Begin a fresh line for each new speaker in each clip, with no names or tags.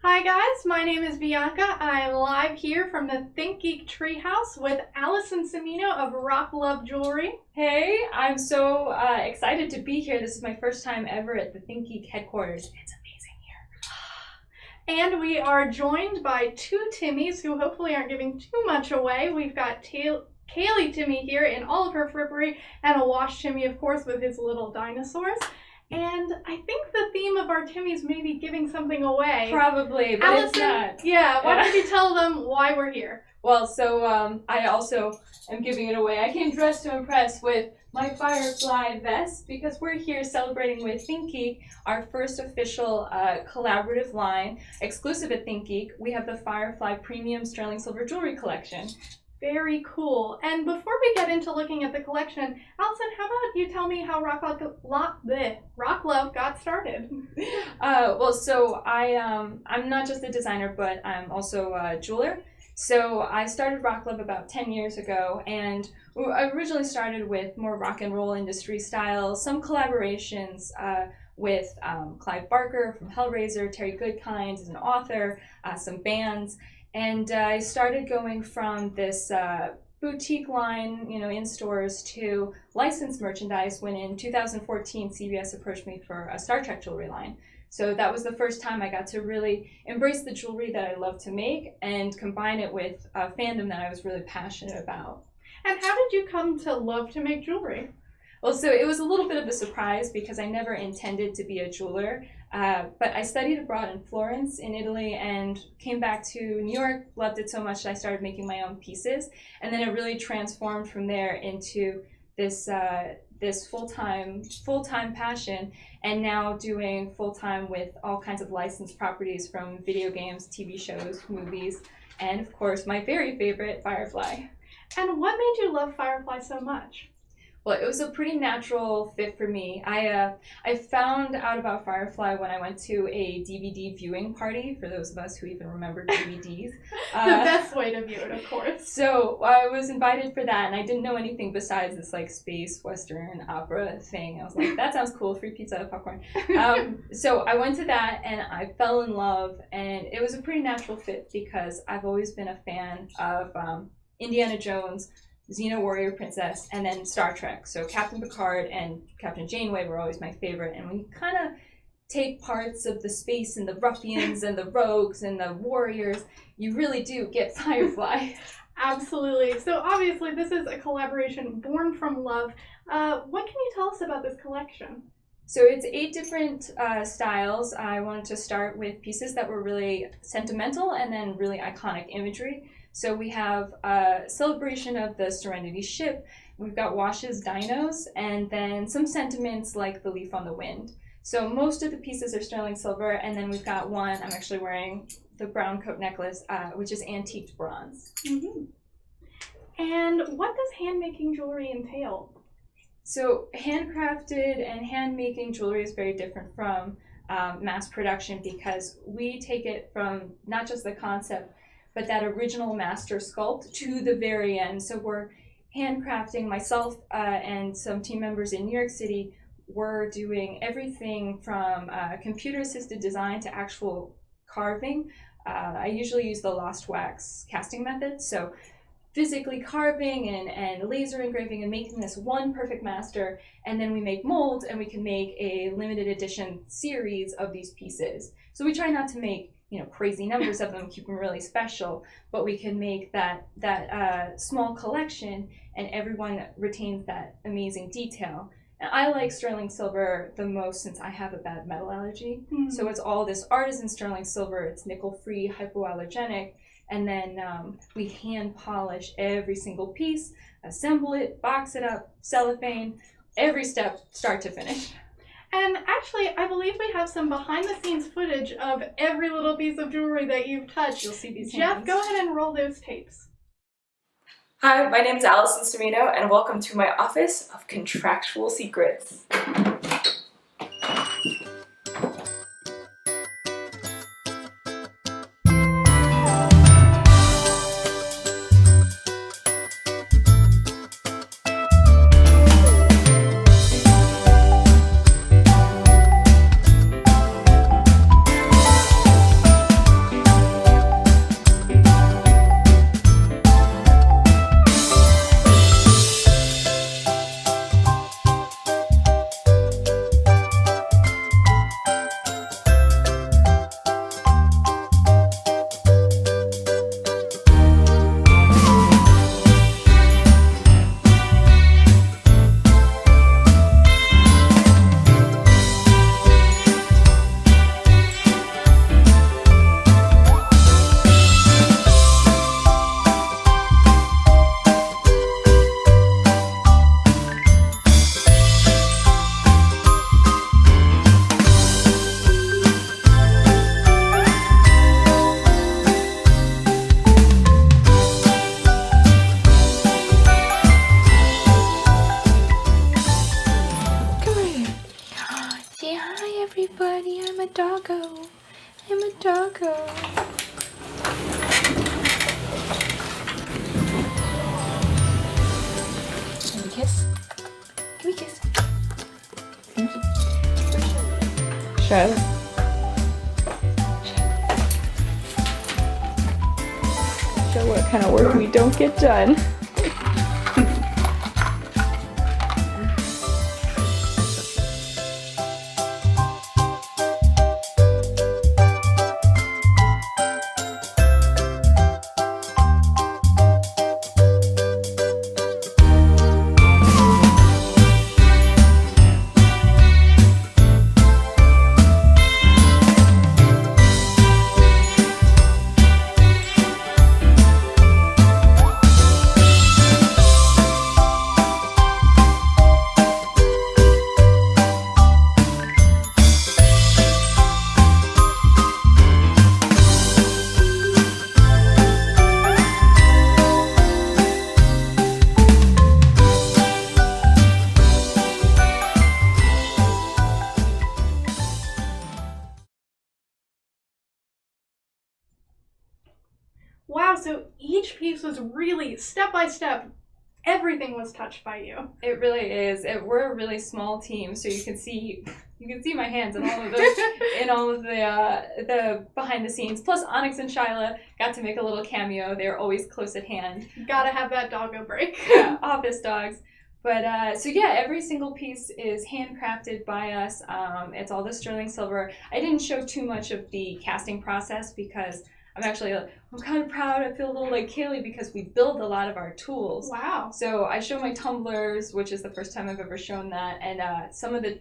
Hi guys, my name is Bianca. I'm live here from the ThinkGeek Treehouse with Allison Semino of RockLove Jewelry.
Hey, I'm so excited to be here. This is my first time ever at the ThinkGeek headquarters. It's amazing here.
And we are joined by two Timmys who hopefully aren't giving too much away. We've got Kaylee Timmy here in all of her frippery, and a Wash Timmy, of course, with his little dinosaurs. And I think the theme of our Timmys may be giving something away.
Probably, but
Allison,
it's not.
Yeah, why don't you tell them why we're here?
Well, so I also am giving it away. I came dressed to impress with my Firefly vest because we're here celebrating with ThinkGeek, our first official collaborative line, exclusive at ThinkGeek. We have the Firefly Premium Sterling Silver Jewelry Collection.
Very cool. And before we get into looking at the collection, Allison, how about you tell me how RockLove got started?
I'm not just a designer, but I'm also a jeweler. So I started RockLove about 10 years ago, and I originally started with more rock and roll industry styles, some collaborations with Clive Barker from Hellraiser, Terry Goodkind as an author, some bands. And I started going from this boutique line, in stores to licensed merchandise when in 2014 CBS approached me for a Star Trek jewelry line. So that was the first time I got to really embrace the jewelry that I love to make and combine it with a fandom that I was really passionate about.
And how did you come to love to make jewelry?
Well, so it was a little bit of a surprise because I never intended to be a jeweler. But I studied abroad in Florence in Italy and came back to New York, loved it so much that I started making my own pieces. And then it really transformed from there into this full-time passion, and now doing full-time with all kinds of licensed properties from video games, TV shows, movies, and of course my very favorite, Firefly.
And what made you love Firefly so much?
Well, it was a pretty natural fit for me. I found out about Firefly when I went to a DVD viewing party, for those of us who even remember DVDs.
The best way to view it, of course.
So I was invited for that, and I didn't know anything besides this space western opera thing. I was like, that sounds cool, free pizza, popcorn. So I went to that, and I fell in love, and it was a pretty natural fit because I've always been a fan of Indiana Jones, Xena Warrior Princess, and then Star Trek. So Captain Picard and Captain Janeway were always my favorite. And when you kind of take parts of the space and the ruffians and the rogues and the warriors, you really do get Firefly.
Absolutely. So obviously this is a collaboration born from love. What can you tell us about this collection?
So it's 8 different styles. I wanted to start with pieces that were really sentimental and then really iconic imagery. So we have a celebration of the Serenity ship, we've got Wash's dinos, and then some sentiments like the leaf on the wind. So most of the pieces are sterling silver, and then we've got one, I'm actually wearing the brown coat necklace, which is antiqued bronze.
Mm-hmm. And what does hand-making jewelry entail?
So handcrafted and hand-making jewelry is very different from mass production because we take it from not just the concept, but that original master sculpt to the very end. So we're handcrafting, myself and some team members in New York City, we're doing everything from computer-assisted design to actual carving. I usually use the lost wax casting method, so physically carving and laser engraving and making this one perfect master, and then we make molds and we can make a limited edition series of these pieces. So we try not to make crazy numbers of them, keep them really special, but we can make that small collection and everyone retains that amazing detail. And I like sterling silver the most since I have a bad metal allergy. Mm-hmm. So it's all this artisan sterling silver, it's nickel-free, hypoallergenic, and then we hand polish every single piece, assemble it, box it up, cellophane, every step, start to finish.
And actually, I believe we have some behind-the-scenes footage of every little piece of jewelry that you've touched.
You'll see these
Jeff,
hands.
go ahead and roll those tapes.
Hi, my name is Allison Semino, and welcome to my Office of Contractual Secrets. doggo. I'm a doggo. Give me a kiss. Give me a kiss. Charlotte. Show what kind of work we don't get done.
Wow, so each piece was really step by step. Everything was touched by you.
It really is. We're a really small team, so you can see my hands in all of the behind the scenes. Plus, Onyx and Shyla got to make a little cameo. They're always close at hand.
Gotta have that doggo break.
Yeah, office dogs. But so yeah, every single piece is handcrafted by us. It's all the sterling silver. I didn't show too much of the casting process because I'm kind of proud. I feel a little like Kaylee because we build a lot of our tools.
Wow.
So I show my tumblers, which is the first time I've ever shown that, and some of the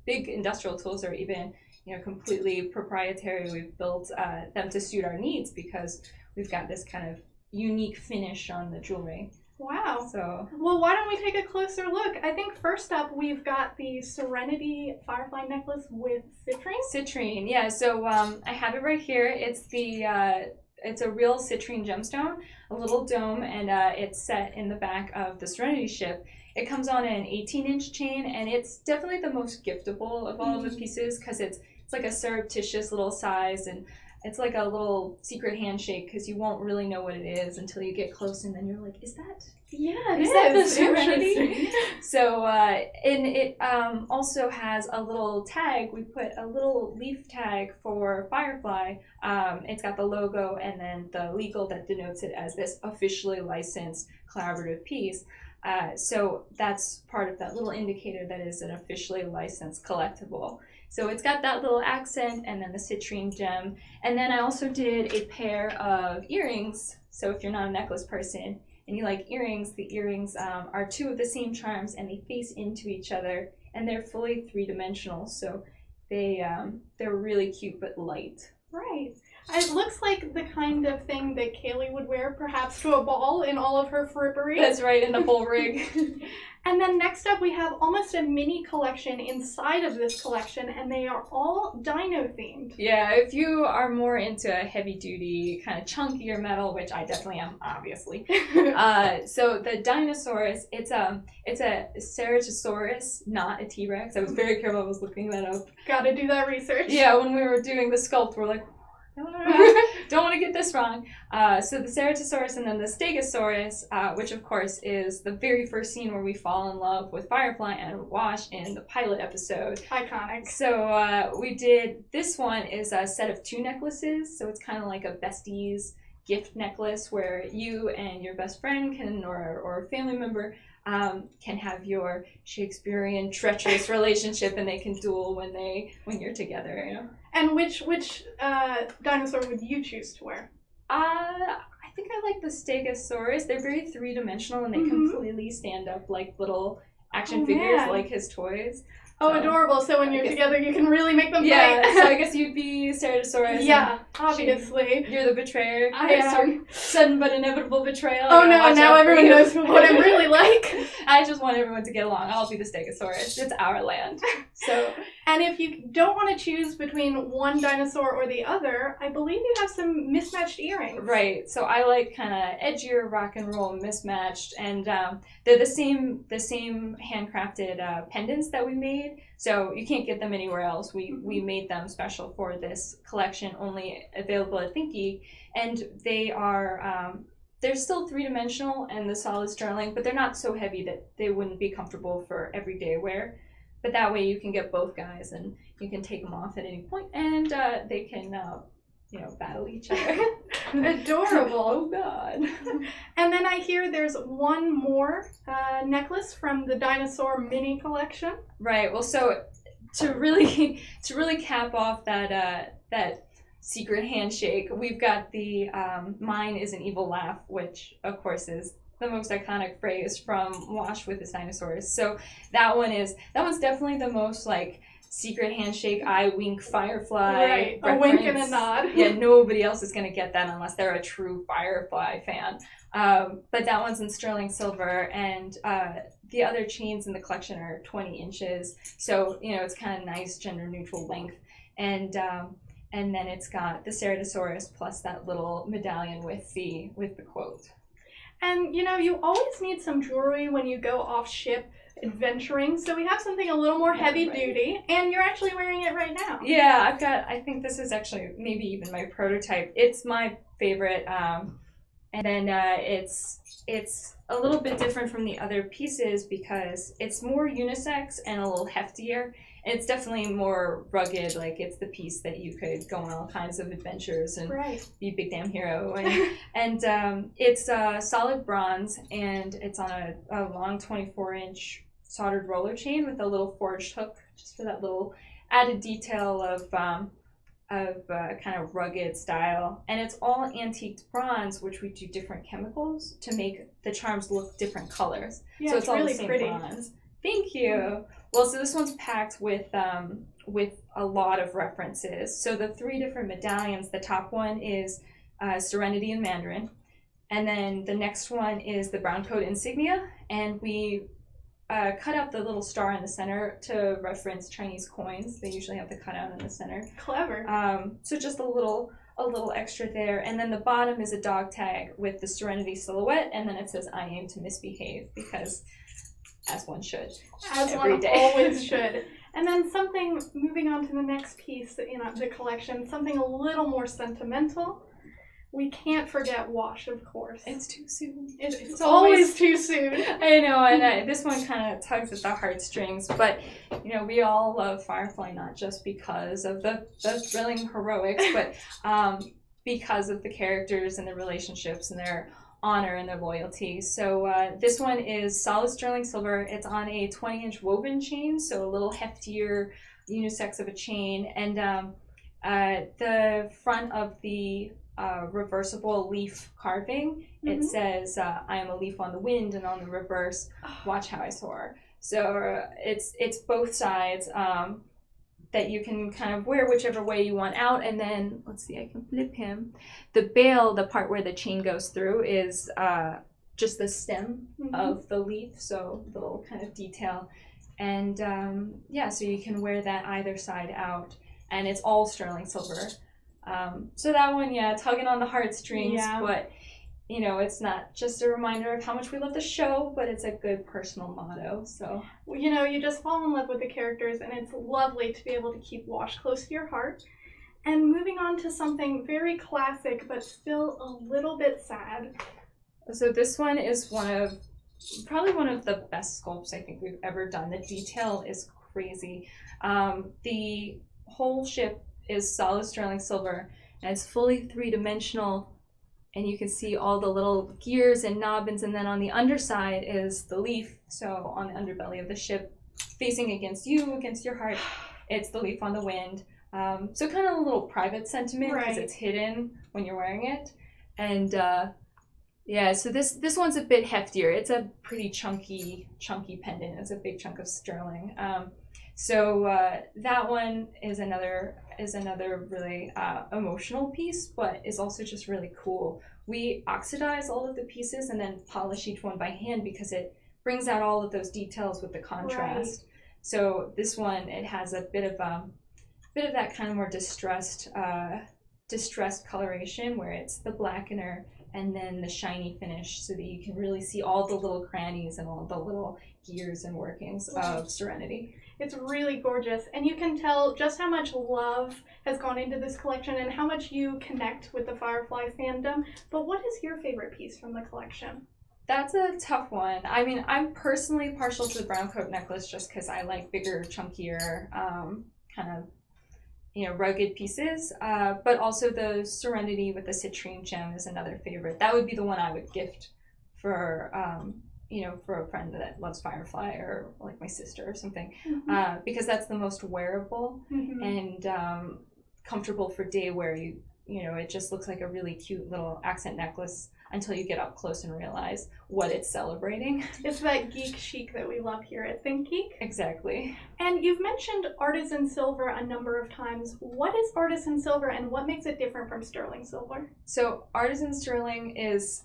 big industrial tools are even completely proprietary. We've built them to suit our needs because we've got this kind of unique finish on the jewelry.
Wow.
So,
well, why don't we take a closer look? I think first up we've got the Serenity Firefly necklace with citrine.
Citrine, yeah. So I have it right here. It's a real citrine gemstone, a little dome, and it's set in the back of the Serenity ship. It comes on an 18-inch chain, and it's definitely the most giftable of all of the pieces because it's like a surreptitious little size, and it's like a little secret handshake because you won't really know what it is until you get close, and then you're like, is that?
Yeah,
Is that the
Serenity?
Serenity? So, and it also has a little tag. We put a little leaf tag for Firefly. It's got the logo and then the legal that denotes it as this officially licensed collaborative piece. So that's part of that little indicator that is an officially licensed collectible. So it's got that little accent and then the citrine gem. And then I also did a pair of earrings. So if you're not a necklace person and you like earrings, the earrings are two of the same charms and they face into each other and they're fully three-dimensional. So they're really cute but light.
Right. It looks like the kind of thing that Kaylee would wear perhaps to a ball in all of her frippery.
That's right, in the full rig.
And then next up we have almost a mini collection inside of this collection, and they are all dino themed.
Yeah, if you are more into a heavy duty, kind of chunkier metal, which I definitely am, obviously. So the Dinosaurus, it's a Ceratosaurus, not a T-Rex. I was very careful, I was looking that up.
Gotta do that research.
Yeah, when we were doing the sculpt, we're like, don't want to get this wrong. So the Ceratosaurus and then the Stegosaurus, which of course is the very first scene where we fall in love with Firefly and Wash in the pilot episode.
Iconic.
So we did, this one is a set of 2 necklaces, so it's kind of like a besties gift necklace where you and your best friend can, or a family member, can have your Shakespearean treacherous relationship, and they can duel when you're together, you know.
And which dinosaur would you choose to wear?
I think I like the Stegosaurus. They're very three-dimensional and they completely stand up like little action figures, like his toys.
Oh, so, adorable. So when you're together, you can really make them
fight.
fight.
So I guess you'd be Ceratosaurus.
Yeah, obviously.
You're the betrayer.
I am.
Sudden but inevitable betrayal.
Oh no, now everyone knows what I'm really like.
I just want everyone to get along. I'll be the Stegosaurus. It's our land. So.
And if you don't want to choose between one dinosaur or the other, I believe you have some mismatched earrings.
Right. So I like kind of edgier rock and roll mismatched, and they're the same handcrafted pendants that we made. handmade, so you can't get them anywhere else. We made them special for this collection, only available at ThinkGeek, and they are they're still three-dimensional and the solid sterling, but they're not so heavy that they wouldn't be comfortable for everyday wear. But that way you can get both guys and you can take them off at any point, and they can battle each other.
Adorable.
Oh God.
And then I hear there's one more necklace from the dinosaur mini collection.
Right. Well, so to really cap off that secret handshake, we've got the "Mine is an evil laugh," which of course is the most iconic phrase from Wash with his Dinosaurs. So that one's definitely the most like secret handshake, eye wink, Firefly
Right,
reference.
a wink and a nod.
Yeah, nobody else is gonna get that unless they're a true Firefly fan. But that one's in sterling silver, and the other chains in the collection are 20 inches. So it's kind of nice gender neutral length, and then it's got the Ceratosaurus plus that little medallion with the quote.
And you always need some jewelry when you go off ship adventuring, so we have something a little more heavy duty, and you're actually wearing it right now.
Yeah, I think this is actually maybe even my prototype. It's my favorite, and then it's a little bit different from the other pieces because it's more unisex and a little heftier. And it's definitely more rugged, like it's the piece that you could go on all kinds of adventures and be a big damn hero. And it's solid bronze, and it's on a long 24-inch soldered roller chain with a little forged hook, just for that little added detail of kind of rugged style. And it's all antiqued bronze, which we do different chemicals to make the charms look different colors.
Yeah,
so it's all
really
the same
pretty.
bronze. Thank you. Well, so this one's packed with a lot of references. So the 3 different medallions, the top one is Serenity in Mandarin, and then the next one is the brown coat insignia, and we cut out the little star in the center to reference Chinese coins. They usually have the cutout in the center.
Clever.
So just a little extra there, and then the bottom is a dog tag with the Serenity silhouette, and then it says "I aim to misbehave," because as one should.
As
every
one
day.
always should. And then something, moving on to the next piece in the collection, something a little more sentimental. We can't forget Wash, of course.
It's too soon.
It's always too soon.
I know, and this one kind of tugs at the heartstrings, but we all love Firefly not just because of the thrilling heroics, but because of the characters and the relationships and their honor and their loyalty. So this one is solid sterling silver. It's on a 20-inch woven chain, so a little heftier unisex of a chain, and the front of the reversible leaf carving, it says "I am a leaf on the wind," and on the reverse, "Watch how I soar." So it's both sides that you can kind of wear whichever way you want out. And then let's see, I can flip him. The bail, the part where the chain goes through, is just the stem of the leaf, so little kind of detail. And so you can wear that either side out, and it's all sterling silver. So that one, tugging on the heartstrings, but it's not just a reminder of how much we love the show, but it's a good personal motto. So
you just fall in love with the characters, and it's lovely to be able to keep Wash close to your heart. And moving on to something very classic, but still a little bit sad.
So this one is probably one of the best sculpts I think we've ever done. The detail is crazy. The whole ship is solid sterling silver, and it's fully 3-dimensional, and you can see all the little gears and nobbins, and then on the underside is the leaf. So on the underbelly of the ship, facing against your heart, it's the leaf on the wind. So kind of a little private sentiment because it's hidden when you're wearing it. And so this one's a bit heftier. It's a pretty chunky pendant. It's a big chunk of sterling. So that one is another really emotional piece, but is also just really cool. We oxidize all of the pieces and then polish each one by hand because it brings out all of those details with the contrast. So this one, it has a bit of that kind of more distressed coloration, where it's the blackener and then the shiny finish so that you can really see all the little crannies and all the little gears and workings of Serenity.
It's really gorgeous, and you can tell just how much love has gone into this collection and how much you connect with the Firefly fandom. But what is your favorite piece from the collection?
That's a tough one. I mean, I'm personally partial to the brown coat necklace just because I like bigger, chunkier, kind of, rugged pieces. But also the Serenity with the citrine gem is another favorite. That would be the one I would gift for, for a friend that loves Firefly, or like my sister or something, because that's the most wearable and comfortable for day wear. It just looks like a really cute little accent necklace until you get up close and realize what it's celebrating.
It's that geek chic that we love here at ThinkGeek.
Exactly.
And you've mentioned Artisan silver a number of times. What is Artisan silver and what makes it different from sterling silver?
So Artisan sterling it's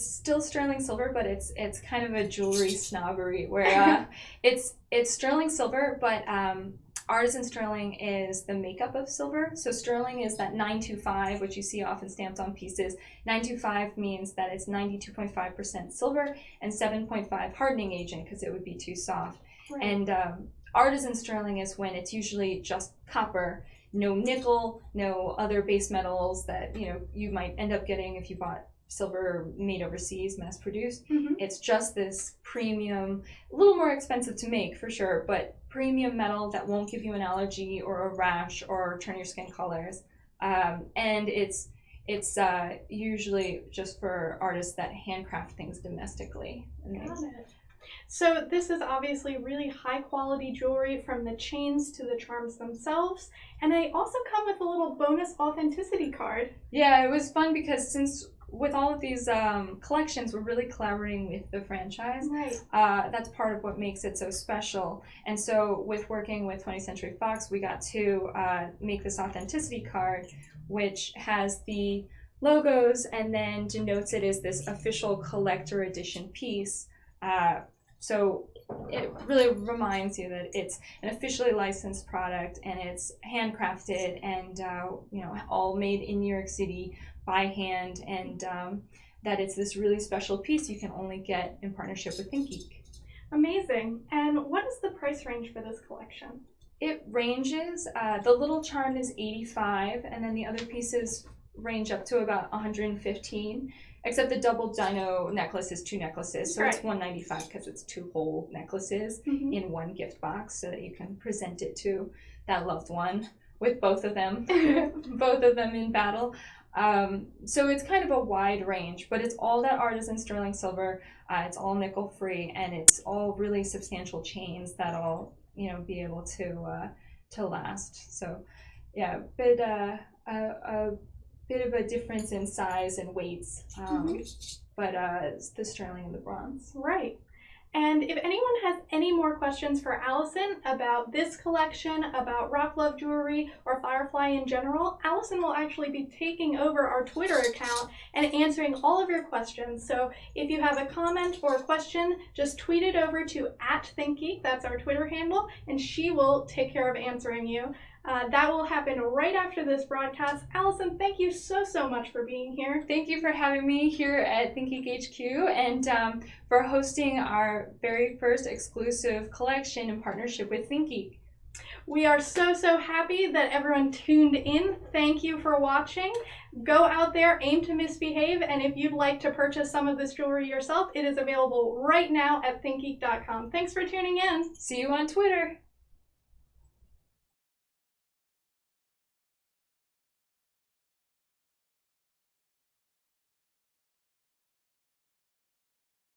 still sterling silver, but it's kind of a jewelry snobbery where it's sterling silver, but Artisan sterling is the makeup of silver. So sterling is that 925, which you see often stamped on pieces. 925 means that it's 92.5% silver and 7.5 hardening agent because it would be too soft. Right. And Artisan sterling is when it's usually just copper, no nickel, no other base metals that you might end up getting if you bought silver made overseas, mass produced. It's just this premium, a little more expensive to make for sure, but premium metal that won't give you an allergy or a rash or turn your skin colors. And it's usually just for artists that handcraft things domestically.
Got it. So this is obviously really high quality jewelry, from the chains to the charms themselves. And they also come with a little bonus authenticity card.
Yeah, it was fun because since with all of these collections, we're really collaborating with the franchise.
Right.
That's part of what makes it so special. And so with working with 20th Century Fox, we got to make this authenticity card, which has the logos and then denotes it as this official collector edition piece. So it really reminds you that it's an officially licensed product and it's handcrafted and all made in New York City by hand, and that it's this really special piece you can only get in partnership with ThinkGeek.
Amazing. And what is the price range for this collection?
It ranges, the little charm is $85, and then the other pieces range up to about $115, except the double dino necklace is 2 necklaces, so It's $195 because it's 2 whole necklaces in one gift box so that you can present it to that loved one with both of them, both of them in battle. So it's kind of a wide range, but it's all that Artisan sterling silver. It's all nickel free, and it's all really substantial chains that'll be able to last. So yeah, a bit of a difference in size and weights, but it's the sterling and the bronze.
Right. And if anyone has any more questions for Allison about this collection, about RockLove Jewelry, or Firefly in general, Allison will actually be taking over our Twitter account and answering all of your questions. So if you have a comment or a question, just tweet it over to @ThinkGeek, that's our Twitter handle, and she will take care of answering you. That will happen right after this broadcast. Allison, thank you so much for being here.
Thank you for having me here at ThinkGeek HQ and for hosting our very first exclusive collection in partnership with ThinkGeek.
We are so happy that everyone tuned in. Thank you for watching. Go out there, aim to misbehave, and if you'd like to purchase some of this jewelry yourself, it is available right now at thinkgeek.com. Thanks for tuning in.
See you on Twitter.